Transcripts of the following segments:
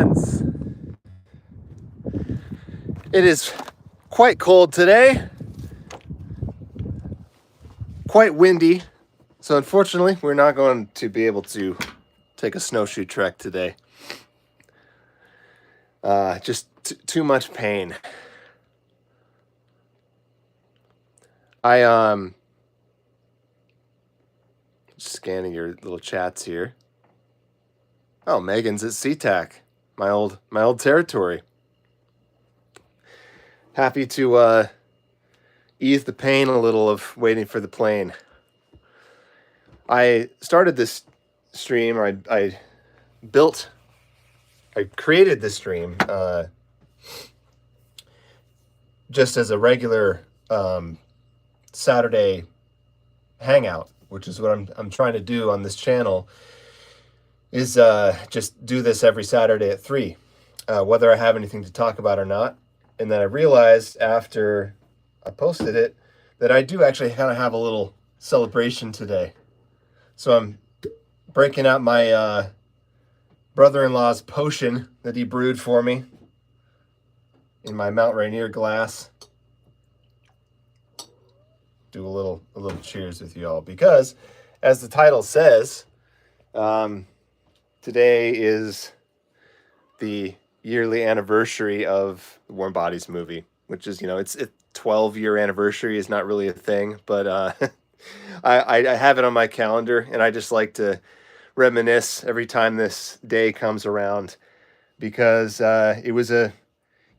friends. It is quite cold today, quite windy, so unfortunately we're not going to be able to take a snowshoe trek today. Just too much pain. Scanning your little chats here. Oh, Megan's at SeaTac, my old territory. Happy to ease the pain a little of waiting for the plane. I started this stream, or I created this stream just as a regular Saturday hangout, which is what I'm trying to do on this channel, is just do this every Saturday at 3, whether I have anything to talk about or not. And then I realized after I posted it that I do actually kind of have a little celebration today. So I'm breaking out my brother-in-law's potion that he brewed for me in my Mount Rainier glass. Do a little cheers with you all, because as the title says, today is the yearly anniversary of the Warm Bodies movie, which is, it's a 12-year anniversary is not really a thing, but I have it on my calendar, and I just like to reminisce every time this day comes around, because it was a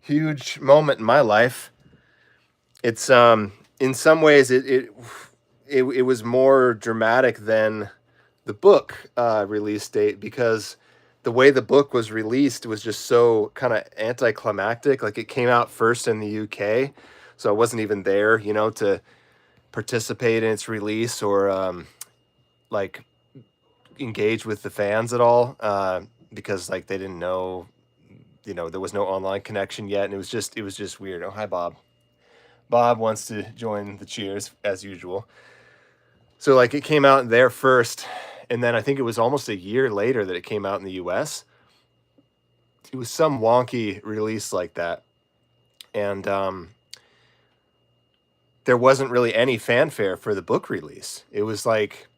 huge moment in my life. It's in some ways it was more dramatic than the book release date, because the way the book was released was just so kind of anticlimactic. Like, it came out first in the UK, so I wasn't even there, to participate in its release or like engage with the fans at all, because like they didn't know, there was no online connection yet, and it was just weird. Oh, hi, Bob. Bob wants to join the cheers as usual. So like, it came out there first, and then I think it was almost a year later that it came out in the US. It was some wonky release like that. And there wasn't really any fanfare for the book release. It was like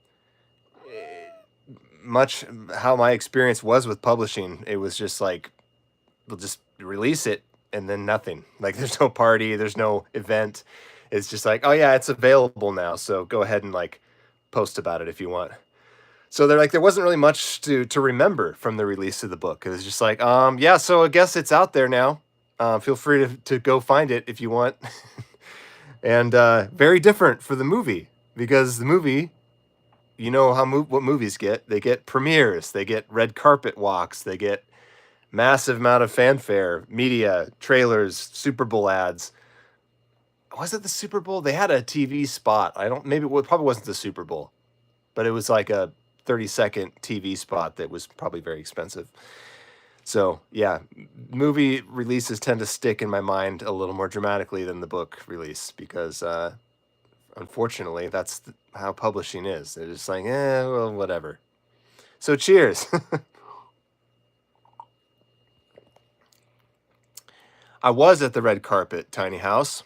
much how my experience was with publishing. It was just like, we'll just release it and then nothing. Like, there's no party, there's no event. It's just like, oh yeah, it's available now, so go ahead and like post about it if you want. So there wasn't really much to remember from the release of the book. It was just like, yeah, so I guess it's out there now. Feel free to go find it if you want. And very different for the movie, because the movie, what movies get. They get premieres, they get red carpet walks, they get massive amount of fanfare, media, trailers, Super Bowl ads. Was it the Super Bowl? They had a TV spot. Maybe it probably wasn't the Super Bowl, but it was like a 30-second TV spot that was probably very expensive. So yeah, movie releases tend to stick in my mind a little more dramatically than the book release, because unfortunately that's how publishing is. They're just like, well, whatever. So cheers. I was at the red carpet, Tiny House.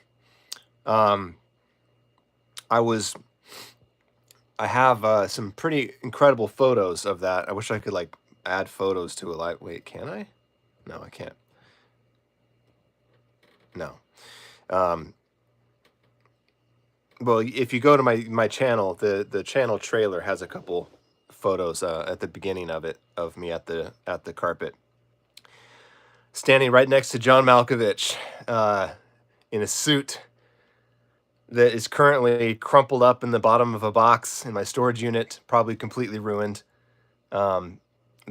I have some pretty incredible photos of that. I wish I could like add photos to it. Wait, can I? No, I can't. No. Well, if you go to my channel, the channel trailer has a couple photos at the beginning of it, of me at the carpet, standing right next to John Malkovich in a suit that is currently crumpled up in the bottom of a box in my storage unit, probably completely ruined. The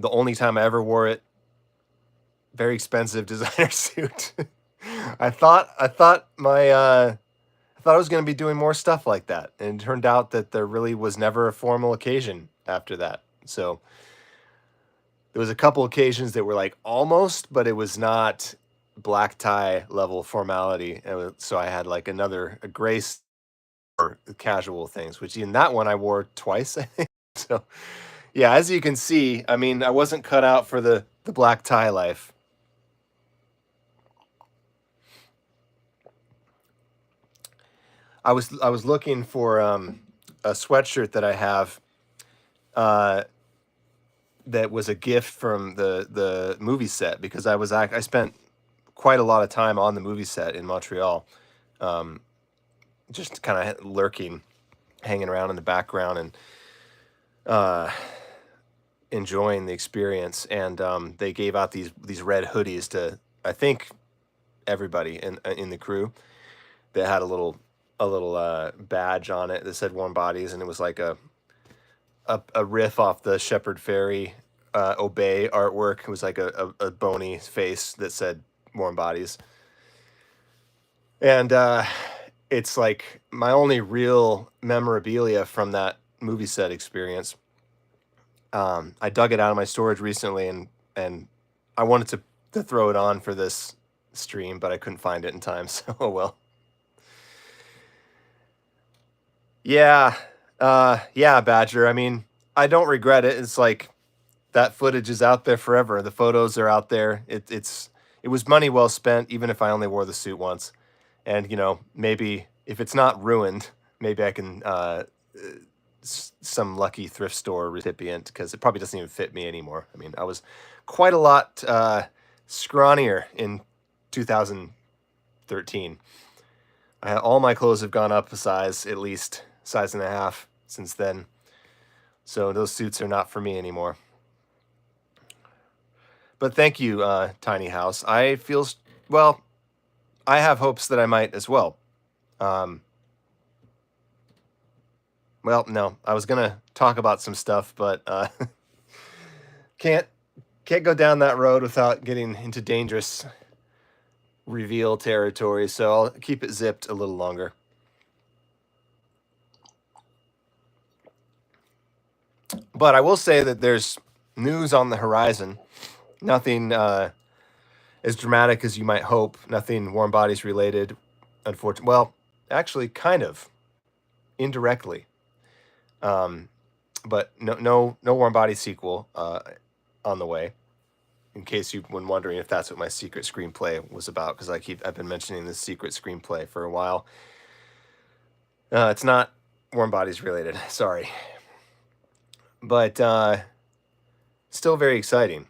only time I ever wore it. Very expensive designer suit. I thought I was going to be doing more stuff like that, and it turned out that there really was never a formal occasion after that. So there was a couple occasions that were like almost, but it was not black tie level formality. So I had like a gray or casual things, which in that one I wore twice, I think. So yeah, as you can see, I mean, I wasn't cut out for the black tie life. I was looking for a sweatshirt that I have uh, that was a gift from the movie set, because I spent quite a lot of time on the movie set in Montreal, just kind of lurking, hanging around in the background, and uh, enjoying the experience. And they gave out these red hoodies to, I think, everybody in the crew, that had a little badge on it that said Warm Bodies, and it was like a riff off the Shepherd Ferry Obey artwork. It was like a bony face that said Warm Bodies. And it's like my only real memorabilia from that movie set experience. I dug it out of my storage recently, and I wanted to throw it on for this stream, but I couldn't find it in time. So oh well. Yeah, yeah, Badger. I mean, I don't regret it. It's like that footage is out there forever. The photos are out there. It was money well spent, even if I only wore the suit once. And maybe if it's not ruined, maybe I can some lucky thrift store recipient, because it probably doesn't even fit me anymore. I mean, I was quite a lot scrawnier in 2013. All my clothes have gone up a size, at least size and a half since then. So those suits are not for me anymore. But thank you, Tiny House. Well, I have hopes that I might as well. Well, no, I was gonna talk about some stuff, but can't go down that road without getting into dangerous reveal territory. So I'll keep it zipped a little longer. But I will say that there's news on the horizon. Nothing as dramatic as you might hope. Nothing Warm Bodies related, unfortunately. Well, actually, kind of indirectly. But no Warm Bodies sequel on the way. In case you've been wondering if that's what my secret screenplay was about, because I've been mentioning this secret screenplay for a while. It's not Warm Bodies related. Sorry. But still very exciting.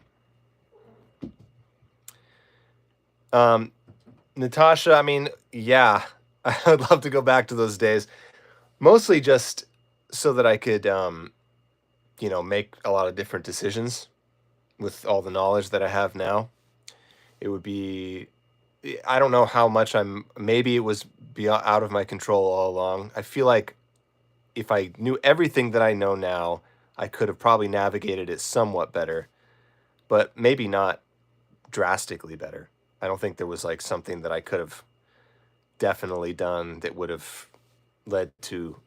Natasha, I mean, yeah, I would love to go back to those days. Mostly just so that I could, make a lot of different decisions with all the knowledge that I have now. It would be, I don't know how much maybe it was out of my control all along. I feel like if I knew everything that I know now, I could have probably navigated it somewhat better, but maybe not drastically better. I don't think there was like something that I could have definitely done that would have led to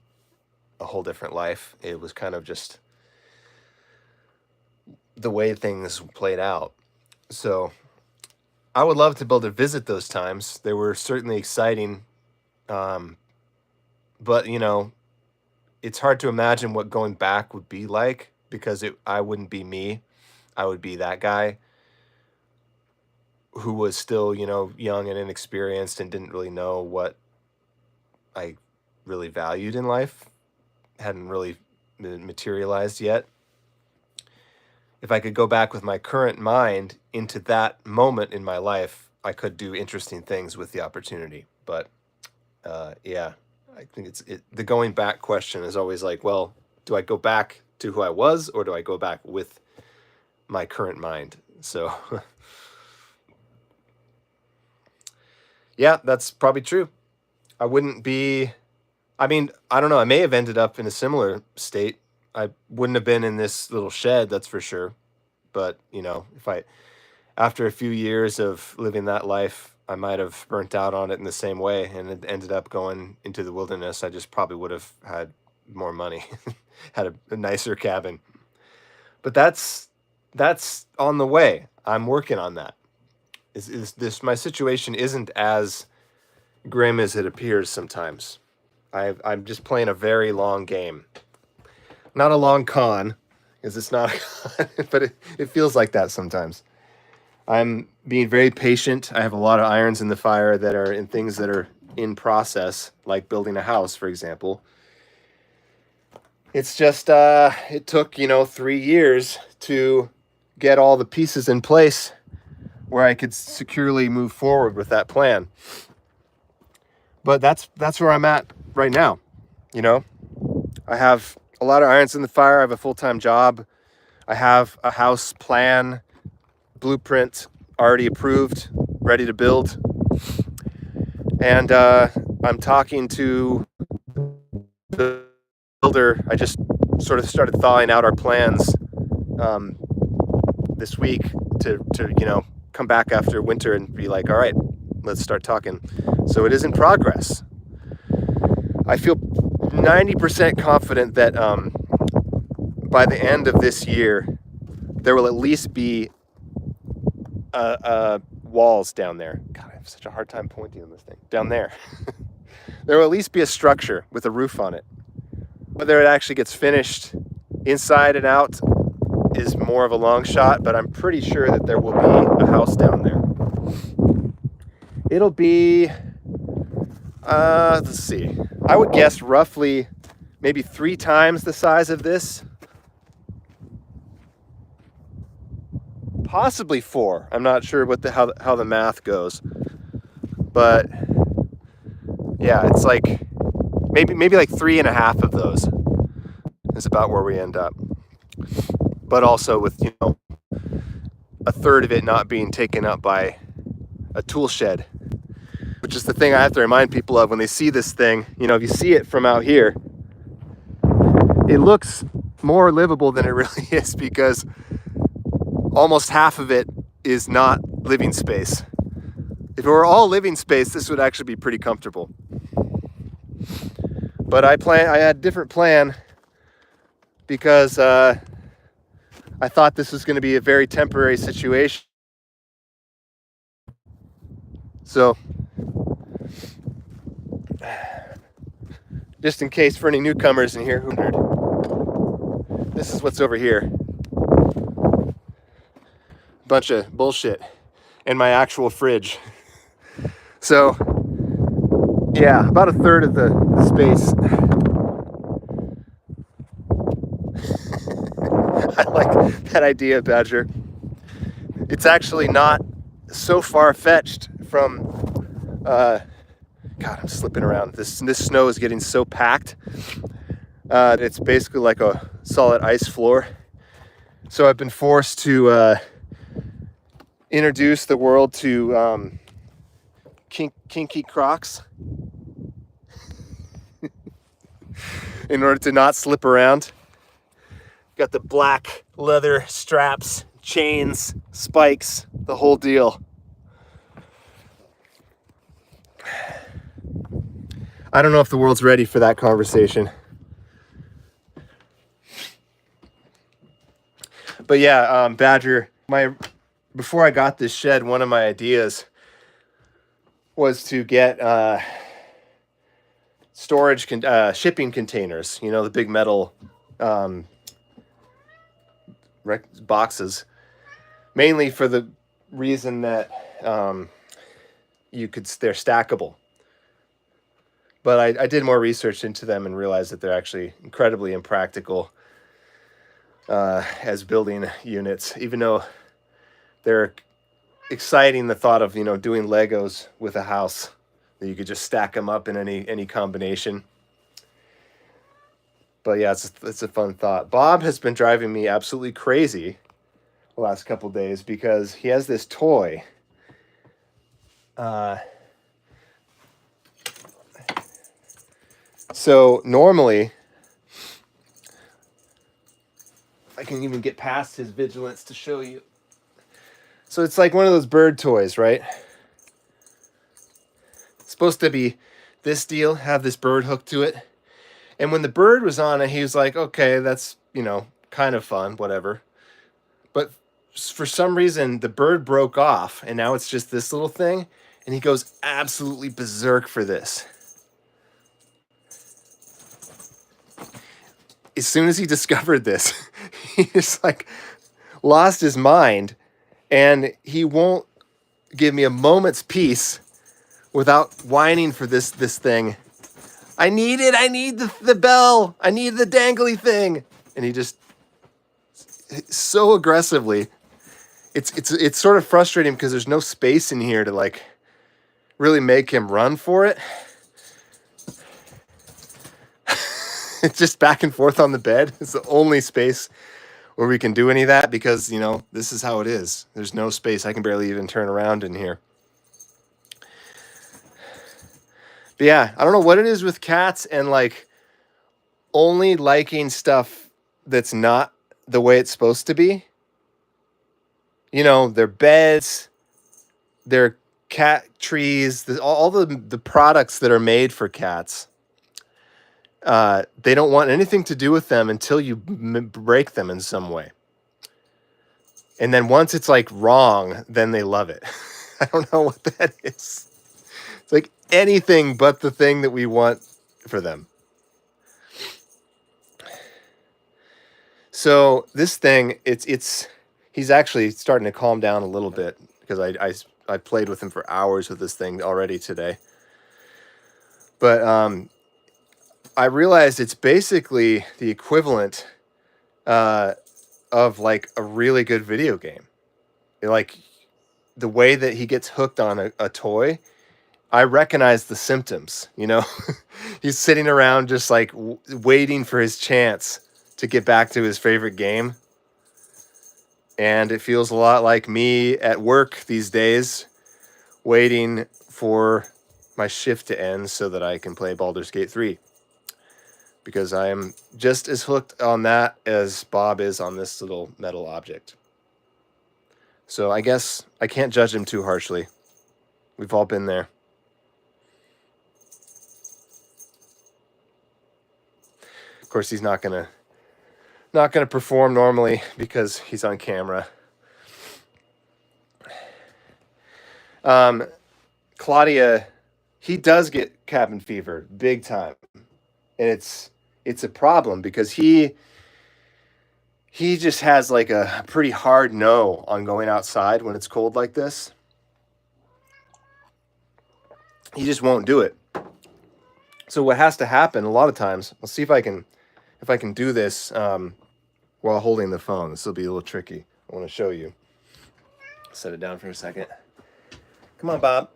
a whole different life. It was kind of just the way things played out. So I would love to be able to visit those times. They were certainly exciting. But it's hard to imagine what going back would be like, because I wouldn't be me. I would be that guy who was still, young and inexperienced and didn't really know what I really valued in life. Hadn't really materialized yet. If I could go back with my current mind into that moment in my life, I could do interesting things with the opportunity. But yeah, I think the going back question is always like, well, do I go back to who I was, or do I go back with my current mind? So yeah, that's probably true. I wouldn't be, I mean, I don't know. I may have ended up in a similar state. I wouldn't have been in this little shed, that's for sure. But, after a few years of living that life, I might have burnt out on it in the same way and it ended up going into the wilderness. I just probably would have had more money, had a nicer cabin. But that's on the way. I'm working on that. Is this, my situation isn't as grim as it appears sometimes. I'm just playing a very long game. Not a long con, because it's not a con, but it feels like that sometimes. I'm being very patient. I have a lot of irons in the fire that are in things that are in process, like building a house, for example. It's just, it took, 3 years to get all the pieces in place where I could securely move forward with that plan. But that's where I'm at right now. I have a lot of irons in the fire. I have a full-time job. I have a house plan, blueprint already approved, ready to build. And I'm talking to the builder. I just sort of started thawing out our plans this week to come back after winter and be like, all right, let's start talking. So it is in progress. I feel 90% confident that by the end of this year, there will at least be walls down there. God, I have such a hard time pointing on this thing. Down there. There will at least be a structure with a roof on it. Whether it actually gets finished inside and out is more of a long shot, but I'm pretty sure that there will be a house down there. It'll be, let's see, I would guess roughly maybe 3 times the size of this. Possibly 4. I'm not sure how the math goes. But yeah, it's like maybe like 3.5 of those is about where we end up. But also with, a third of it not being taken up by a tool shed, which is the thing I have to remind people of when they see this thing. If you see it from out here, it looks more livable than it really is, because almost half of it is not living space. If it were all living space, this would actually be pretty comfortable. But I had a different plan because I thought this was going to be a very temporary situation. So, just in case for any newcomers in here, this is what's over here. Bunch of bullshit in my actual fridge. So, yeah, about a third of the space. I like that idea, Badger. It's actually not so far-fetched from, God, I'm slipping around. This snow is getting so packed. It's basically like a solid ice floor. So I've been forced to introduce the world to kinky Crocs in order to not slip around. Got the black leather straps, chains, spikes, the whole deal. I don't know if the world's ready for that conversation. But yeah, Badger, before I got this shed, one of my ideas was to get storage shipping containers, the big metal boxes, mainly for the reason that they're stackable. But I did more research into them and realized that they're actually incredibly impractical as building units, even though they're exciting, the thought of doing Legos with a house that you could just stack them up in any combination. But yeah, it's a fun thought. Bob has been driving me absolutely crazy the last couple days because he has this toy. So normally, I can even get past his vigilance to show you. So it's like one of those bird toys, right? It's supposed to be this deal, have this bird hooked to it. And when the bird was on it, he was like, okay, that's, kind of fun, whatever. But for some reason, the bird broke off, and now it's just this little thing, and he goes absolutely berserk for this. As soon as he discovered this, he just lost his mind, and he won't give me a moment's peace without whining for this thing. I need it. I need the bell. I need the dangly thing. And he just so aggressively. It's sort of frustrating because there's no space in here to like really make him run for it. It's just back and forth on the bed. It's the only space where we can do any of that because, you know, this is how it is. There's no space. I can barely even turn around in here. But yeah, I don't know what it is with cats and like only liking stuff that's not the way it's supposed to be. You know, their beds, their cat trees, all the products that are made for cats. They don't want anything to do with them until you break them in some way. And then once it's like wrong, then they love it. I don't know what that is. It's like anything but the thing that we want for them. So this thing, he's actually starting to calm down a little bit because I played with him for hours with this thing already today. But I realized it's basically the equivalent of like a really good video game. Like the way that he gets hooked on a toy, I recognize the symptoms, you know. He's sitting around just like waiting for his chance to get back to his favorite game. And it feels a lot like me at work these days, waiting for my shift to end so that I can play Baldur's Gate 3. Because I am just as hooked on that as Bob is on this little metal object. So I guess I can't judge him too harshly. We've all been there. Of course, he's not gonna perform normally because he's on camera. Claudia, he does get cabin fever big time, and it's a problem because he just has like a pretty hard no on going outside when it's cold like this. He just won't do it. So what has to happen a lot of times, I'll see if I can do this while holding the phone. This will be a little tricky. I want to show you. Set it down for a second. Come on, Bob.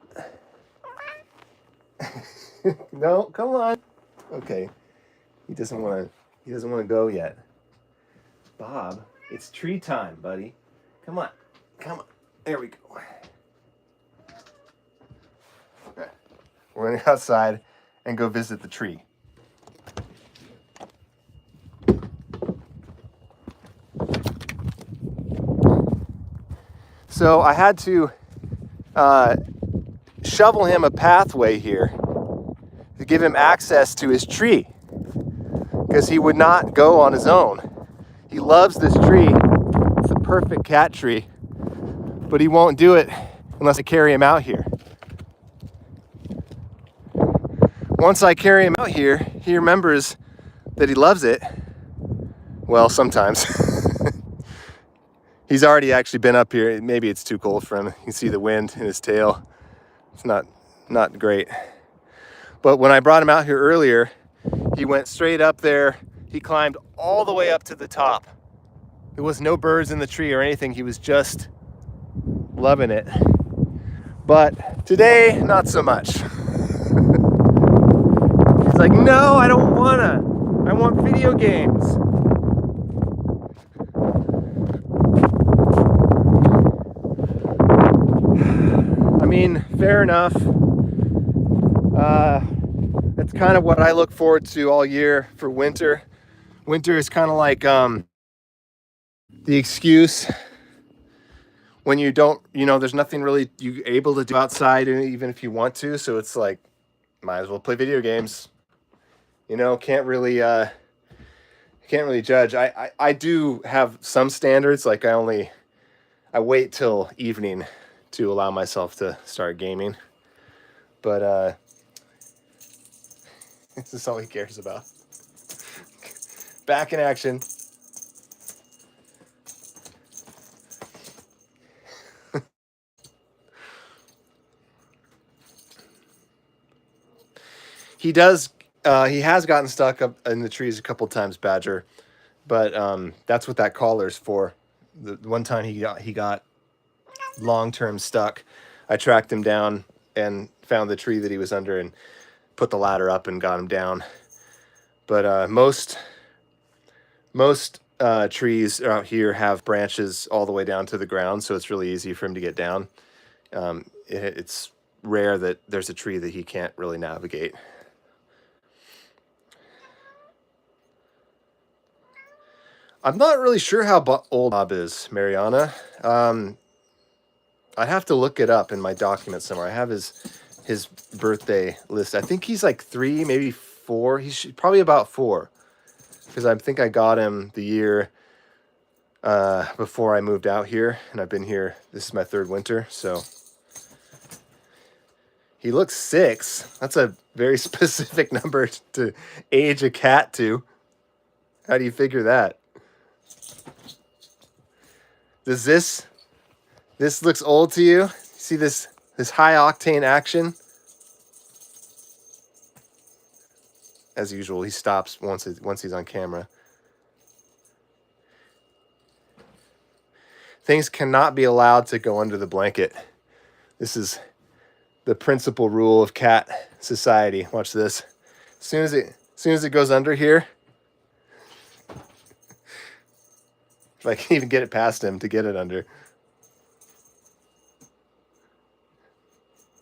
No, come on. Okay. He doesn't want to go yet. Bob, it's tree time, buddy. Come on. There we go. Okay. We're going to go outside and go visit the tree. So I had to shovel him a pathway here to give him access to his tree because he would not go on his own. He loves this tree. It's a perfect cat tree, but he won't do it unless I carry him out here. Once I carry him out here, he remembers that he loves it. Well, sometimes. He's already actually been up here. Maybe it's too cold for him. You can see the wind in his tail. It's not great. But when I brought him out here earlier, he went straight up there. He climbed all the way up to the top. There was no birds in the tree or anything. He was just loving it. But today, not so much. He's like, no, I don't wanna. I want video games. I mean, fair enough. That's kind of what I look forward to all year for winter. Winter is kind of like the excuse when you don't, there's nothing really you able to do outside, even if you want to. So it's like, might as well play video games. Can't really judge. I do have some standards. Like I wait till evening to allow myself to start gaming. But this is all he cares about. Back in action. He does. He has gotten stuck up in the trees a couple times, Badger. But that's what that collar's for. The one time he got long term stuck, I tracked him down and found the tree that he was under and put the ladder up and got him down. But most trees out here have branches all the way down to the ground, so it's really easy for him to get down. It's rare that there's a tree that he can't really navigate. I'm not really sure how old Bob is, Mariana. I'd have to look it up in my document somewhere. I have his birthday list. I think he's like 3, maybe 4. He's probably about 4, because I think I got him the year before I moved out here, and I've been here. This is my 3rd winter, so he looks 6. That's a very specific number to age a cat to. How do you figure that? Does this looks old to you? See this high octane action? As usual, he stops once he's on camera. Things cannot be allowed to go under the blanket. This is the principal rule of cat society. Watch this. As soon as it goes under here, if I can even get it past him to get it under.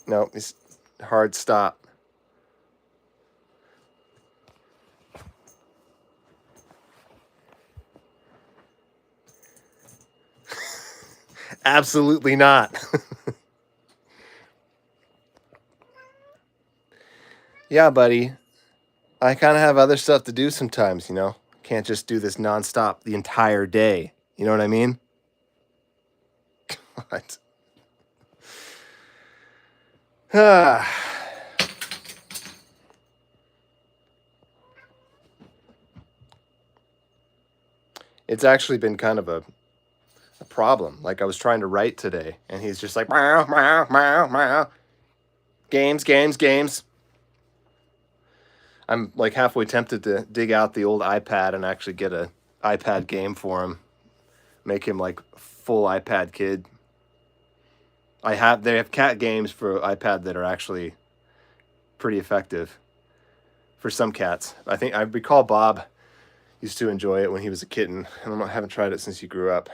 No, it's hard stop. Absolutely not. Yeah, buddy. I kind of have other stuff to do sometimes, you know? Can't just do this nonstop the entire day. You know what I mean? What? It's actually been kind of a problem. Like, I was trying to write today, and he's just like, meow, meow, meow, meow. Games, games, games. I'm like halfway tempted to dig out the old iPad and actually get a iPad game for him. Make him like full iPad kid. They have cat games for iPad that are actually pretty effective for some cats. I recall Bob used to enjoy it when he was a kitten, and I haven't tried it since he grew up.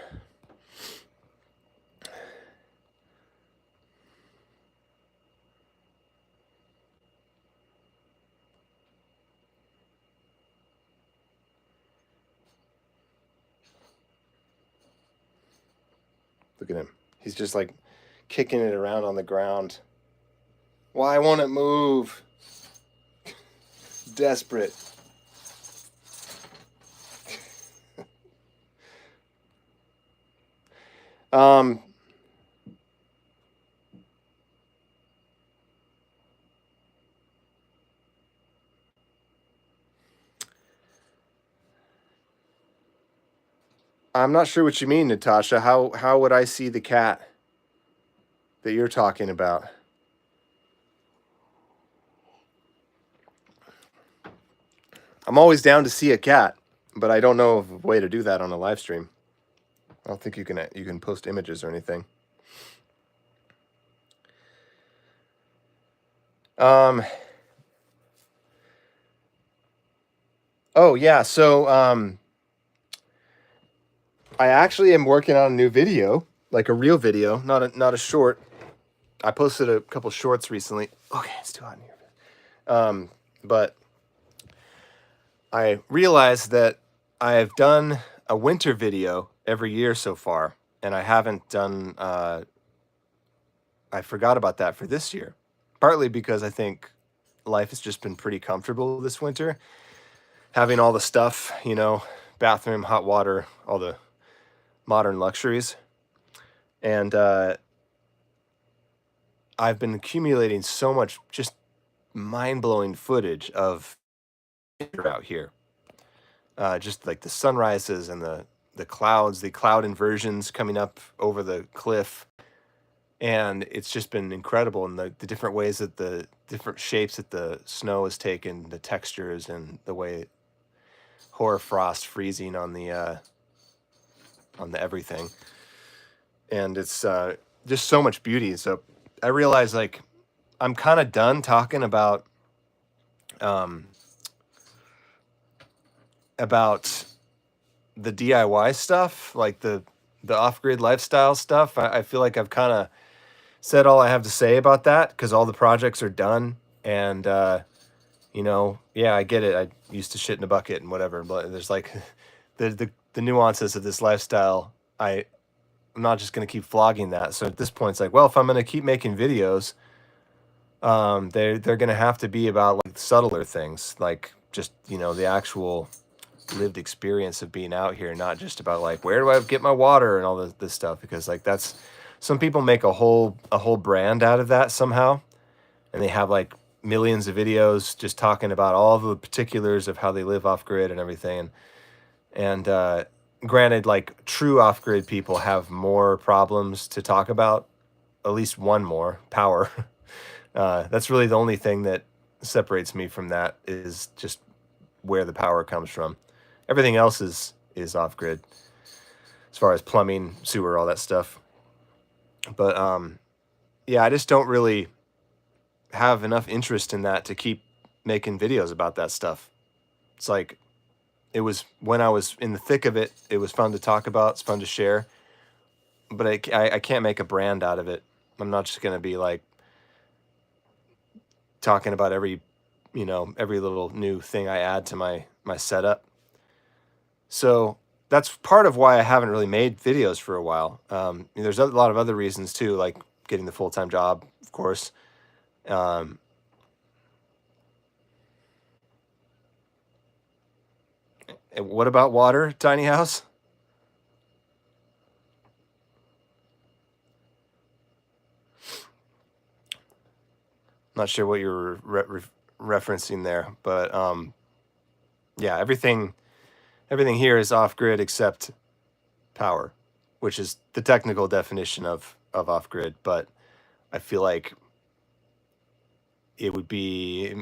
Look at him. He's just like kicking it around on the ground. Why won't it move? Desperate. I'm not sure what you mean, Natasha. How would I see the cat that you're talking about? I'm always down to see a cat, but I don't know of a way to do that on a live stream. I don't think you can post images or anything. Oh yeah, so I actually am working on a new video, like a real video, not a short. I posted a couple shorts recently. Okay, it's too hot in here. But I realized that I've done a winter video every year so far, and I haven't done. I forgot about that for this year, partly because I think life has just been pretty comfortable this winter, having all the stuff, you know, bathroom, hot water, all the modern luxuries, and I've been accumulating so much just mind-blowing footage of out here. Just like the sunrises and the clouds, the cloud inversions coming up over the cliff. and it's just been incredible. And the different ways that the different shapes that the snow has taken, the textures, and the way hoarfrost freezing on the everything, and it's just so much beauty. So I realize like I'm kind of done talking um, about the DIY stuff, like the off grid lifestyle stuff. I feel like I've kind of said all I have to say about that because all the projects are done, and yeah, I get it. I used to shit in a bucket and whatever, but there's like the nuances of this lifestyle. I'm not just going to keep flogging that. So at this point, it's like, well, if I'm going to keep making videos, they're going to have to be about like subtler things, like just the actual lived experience of being out here, not just about like where do I get my water and all this stuff, because like that's some people make a whole brand out of that somehow, and they have like millions of videos just talking about all the particulars of how they live off grid and everything. And granted, like true off grid people have more problems to talk about, at least one more power. That's really the only thing that separates me from that, is just where the power comes from. Everything else is off grid as far as plumbing, sewer, all that stuff. But yeah, I just don't really have enough interest in that to keep making videos about that stuff. It's like it was when I was in the thick of it. It was fun to talk about. It's fun to share, but I can't make a brand out of it. I'm not just gonna be like talking about every little new thing I add to my setup. So that's part of why I haven't really made videos for a while. There's a lot of other reasons too, like getting the full-time job, of course. Um, and what about water, tiny house? Not sure what you're referencing there, but yeah, everything here is off grid except power, which is the technical definition of off grid. But I feel like it would be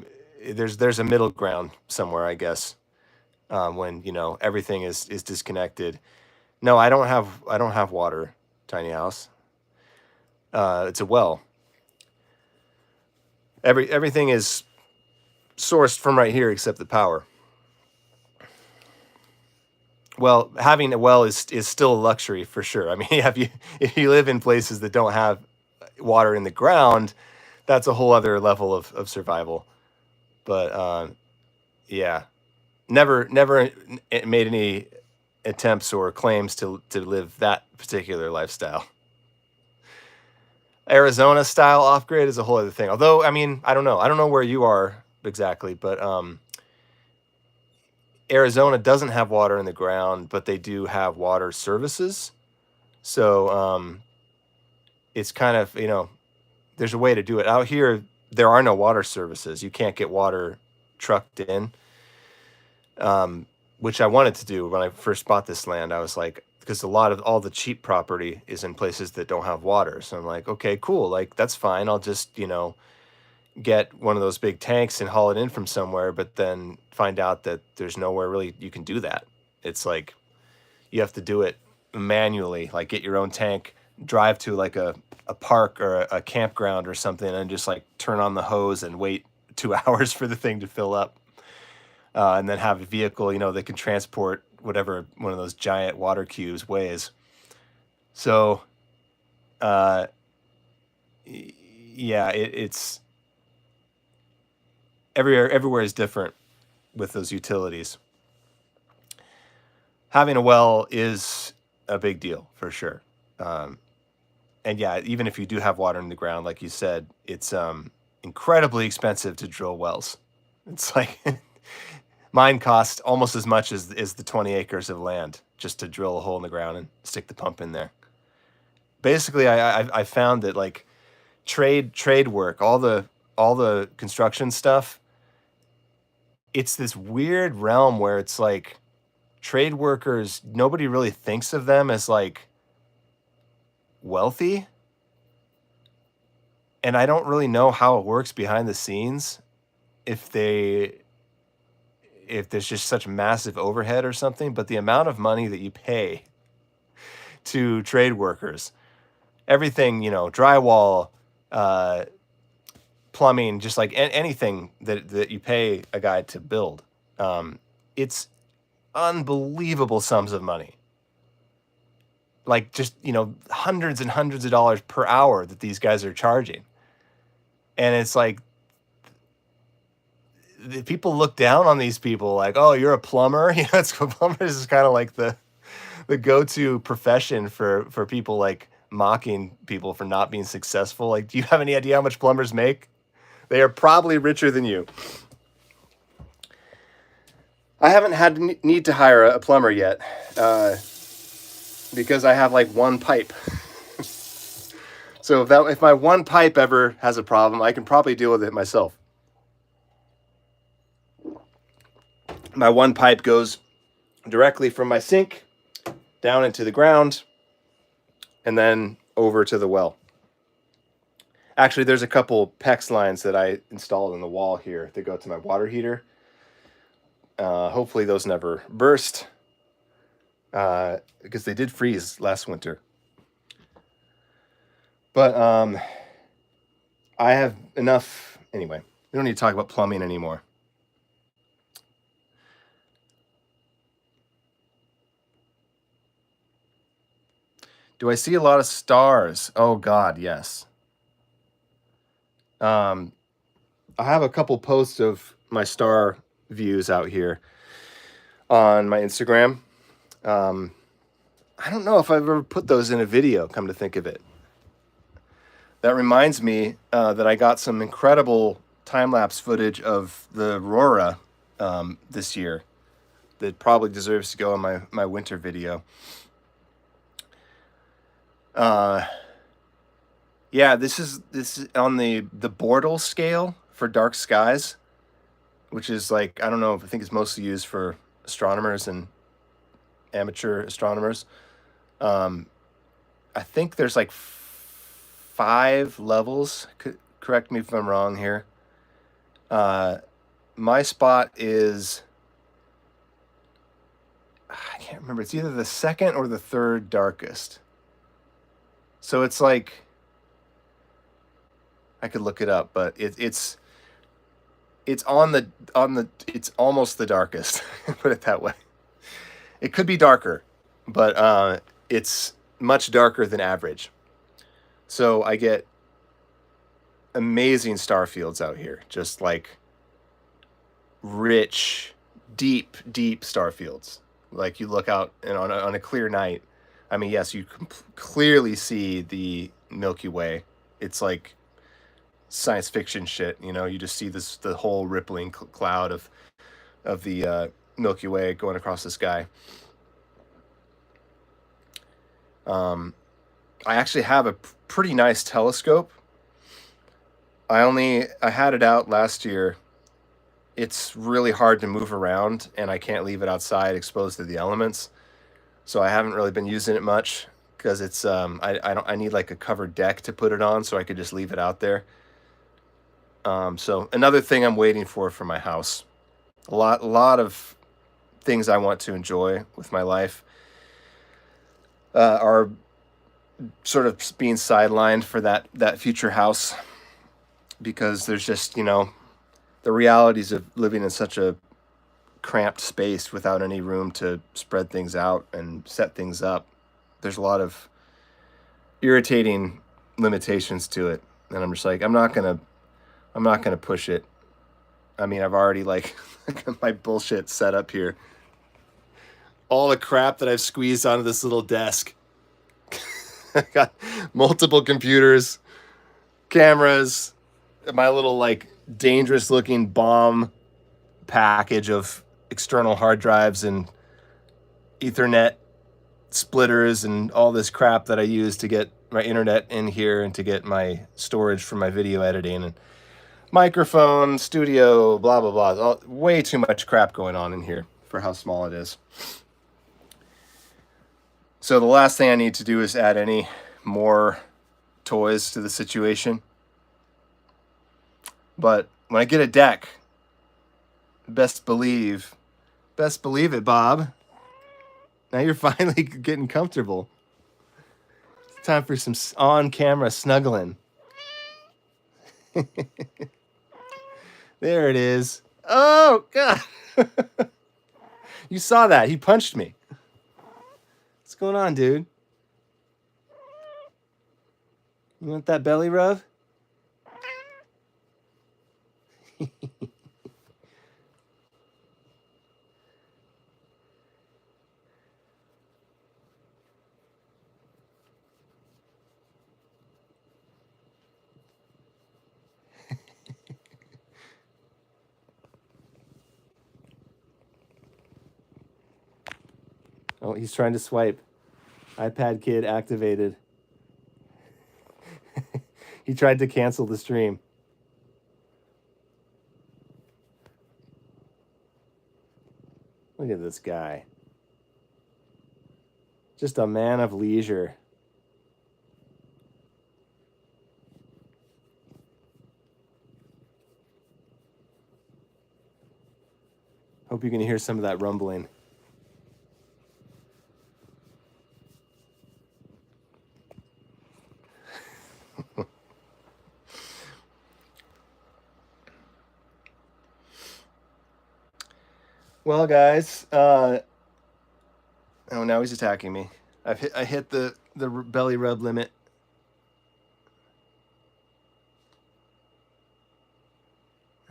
there's a middle ground somewhere, I guess, when everything is disconnected. No, I don't have water, tiny house. It's a well. Everything is sourced from right here except the power. Well, having a well is still a luxury for sure. I mean, if you live in places that don't have water in the ground, that's a whole other level of survival. But yeah, never made any attempts or claims to live that particular lifestyle. Arizona style off grid is a whole other thing. Although, I mean, I don't know. I don't know where you are exactly, but Arizona doesn't have water in the ground, but they do have water services. So it's kind of, there's a way to do it. Out here, there are no water services. You can't get water trucked in, which I wanted to do when I first bought this land. I was like, because a lot of all the cheap property is in places that don't have water. So I'm like, okay, cool. Like, that's fine. I'll just, get one of those big tanks and haul it in from somewhere, but then find out that there's nowhere really you can do that. It's like you have to do it manually, like get your own tank, drive to like a park or a campground or something, and just like turn on the hose and wait 2 hours for the thing to fill up. And then have a vehicle, that can transport whatever one of those giant water cubes weighs. So, uh, yeah, it's everywhere is different with those utilities. Having a well is a big deal for sure. Um, and yeah, even if you do have water in the ground, like you said, it's incredibly expensive to drill wells. It's like mine cost almost as much as the 20 acres of land just to drill a hole in the ground and stick the pump in there. Basically, I found that like trade work, all the construction stuff, it's this weird realm where it's like trade workers, nobody really thinks of them as like wealthy. and I don't really know how it works behind the scenes, if there's just such massive overhead or something, but the amount of money that you pay to trade workers, everything, drywall, uh, plumbing, just like anything that you pay a guy to build, it's unbelievable sums of money. Like, just, hundreds and hundreds of dollars per hour that these guys are charging. And it's like, the people look down on these people like, oh, you're a plumber. Plumbers is kind of like the go-to profession for people like mocking people for not being successful. Like, do you have any idea how much plumbers make? They are probably richer than you. I haven't had need to hire a plumber yet, because I have like one pipe. So if my one pipe ever has a problem, I can probably deal with it myself. My one pipe goes directly from my sink down into the ground and then over to the well. Actually, there's a couple PEX lines that I installed in the wall here that go to my water heater. Hopefully those never burst, because they did freeze last winter. But I have enough. Anyway, we don't need to talk about plumbing anymore. Do I see a lot of stars? Oh God, yes. I have a couple posts of my star views out here on my Instagram. I don't know if I've ever put those in a video, come to think of it. That reminds me that I got some incredible time-lapse footage of the aurora this year that probably deserves to go in my winter video. Yeah, this is on the Bortle scale for dark skies, which is like, I don't know, I think it's mostly used for astronomers and amateur astronomers. I think there's like 5 levels. Correct me if I'm wrong here. My spot is, I can't remember. It's either the second or the third darkest. So it's like, I could look it up, but it's on the it's almost the darkest. Put it that way. It could be darker, but it's much darker than average. So I get amazing star fields out here, just like rich, deep star fields. Like, you look out and on a clear night, I mean, yes, you can clearly see the Milky Way. It's like science fiction shit, you just see the whole rippling cloud of the Milky Way going across the sky. I actually have a pretty nice telescope. I had it out last year. It's really hard to move around, and I can't leave it outside exposed to the elements. So I haven't really been using it much, because it's I need like a covered deck to put it on, so I could just leave it out there. So another thing I'm waiting for my house. A lot of things I want to enjoy with my life are sort of being sidelined for that future house, because there's just, the realities of living in such a cramped space without any room to spread things out and set things up. There's a lot of irritating limitations to it, and I'm just like, I'm not gonna push it. I mean, I've already like my bullshit set up here. All the crap that I've squeezed onto this little desk. I got multiple computers, cameras, my little like dangerous looking bomb package of external hard drives and Ethernet splitters and all this crap that I use to get my internet in here and to get my storage for my video editing, and microphone, studio, blah, blah, blah. Way too much crap going on in here for how small it is. So the last thing I need to do is add any more toys to the situation. But when I get a deck, best believe it, Bob. Now you're finally getting comfortable. It's time for some on-camera snuggling. There it is. Oh, God. You saw that. He punched me. What's going on, dude? You want that belly rub? Oh, he's trying to swipe. iPad kid activated. He tried to cancel the stream. Look at this guy. Just a man of leisure. Hope you can hear some of that rumbling. Well, guys, oh, now he's attacking me. I hit the belly rub limit.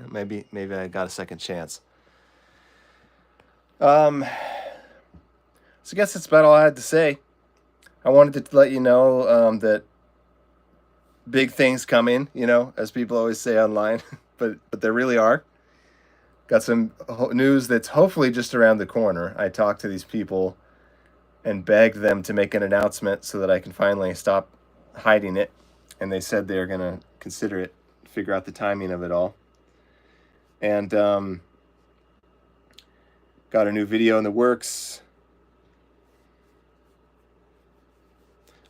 Maybe I got a second chance. So I guess that's about all I had to say. I wanted to let you know that big things coming, as people always say online, but there really are. Got some news that's hopefully just around the corner. I talked to these people and begged them to make an announcement so that I can finally stop hiding it. And they said they're going to consider it, figure out the timing of it all. And got a new video in the works.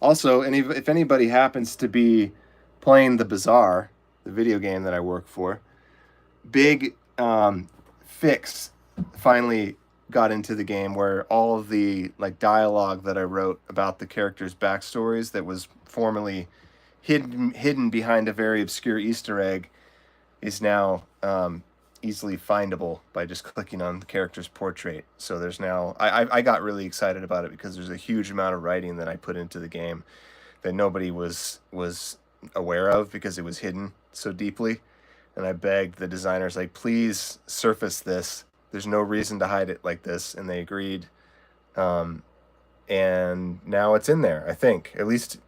Also, if anybody happens to be playing The Bazaar, the video game that I work for, big fix finally got into the game where all of the dialogue that I wrote about the characters' backstories that was formerly hidden behind a very obscure Easter egg is now easily findable by just clicking on the character's portrait. So there's now I got really excited about it because there's a huge amount of writing that I put into the game that nobody was aware of because it was hidden so deeply. And I begged the designers, please surface this. There's no reason to hide it like this. And they agreed. And now it's in there, I think. At least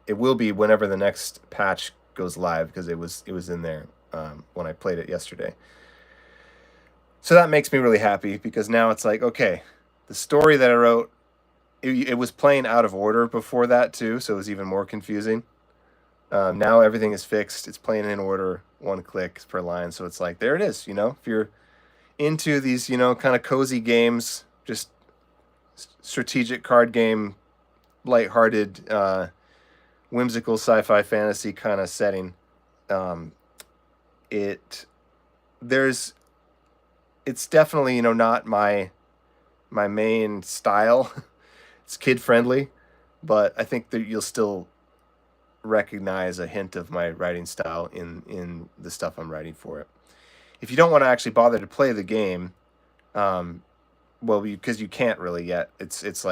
it will be whenever the next patch goes live, because it was in there when I played it yesterday. So that makes me really happy, because now it's okay, the story that I wrote, it was playing out of order before that too, so it was even more confusing. Now everything is fixed. It's playing in order, one click per line. So it's there it is, if you're into these, kind of cozy games, just strategic card game, lighthearted, whimsical sci-fi fantasy kind of setting. It's definitely, not my main style. It's kid friendly, but I think that you'll still recognize a hint of my writing style in the stuff I'm writing for it. If you don't want to actually bother to play the game, well, because you can't really yet. It's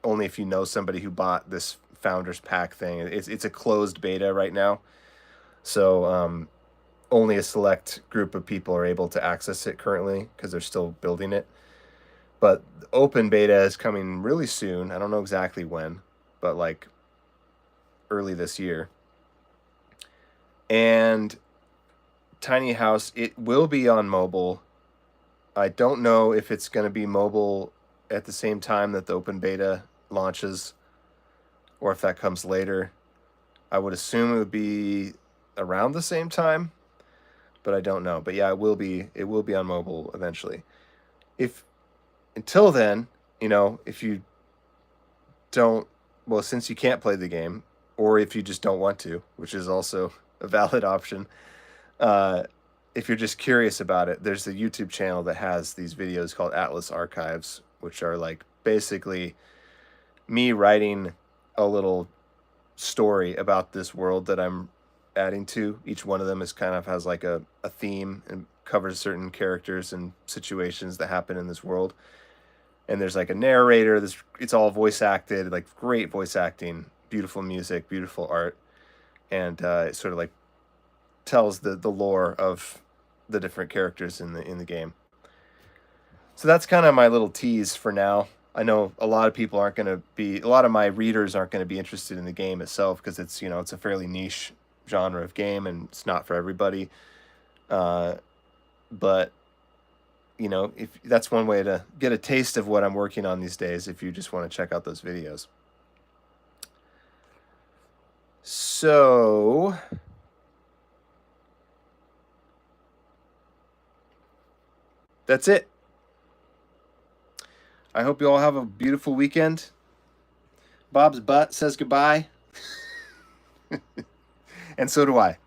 only if you know somebody who bought this Founders Pack thing. It's a closed beta right now, so only a select group of people are able to access it currently because they're still building it. But open beta is coming really soon. I don't know exactly when, but early this year. And Tiny House, it will be on mobile. I don't know if it's going to be mobile at the same time that the open beta launches, or if that comes later. I would assume it would be around the same time, but I don't know. But yeah, it will be on mobile eventually. Until then, if you don't, well, since you can't play the game, or if you just don't want to, which is also a valid option, if you're just curious about it, there's a YouTube channel that has these videos called Atlas Archives, which are like basically me writing a little story about this world that I'm adding to. Each one of them is kind of has like a theme and covers certain characters and situations that happen in this world. And there's like a narrator. It's all voice acted, like great voice acting, beautiful music, beautiful art, and it sort of like tells the lore of the different characters in the game. So that's kind of my little tease for now. I know a lot of people aren't going to be, a lot of my readers aren't going to be interested in the game itself because it's, you know, it's a fairly niche genre of game and it's not for everybody. Uh, but, you know, if that's one way to get a taste of what I'm working on these days, if you just want to check out those videos. So, that's it. I hope you all have a beautiful weekend. Bob's butt says goodbye. And so do I.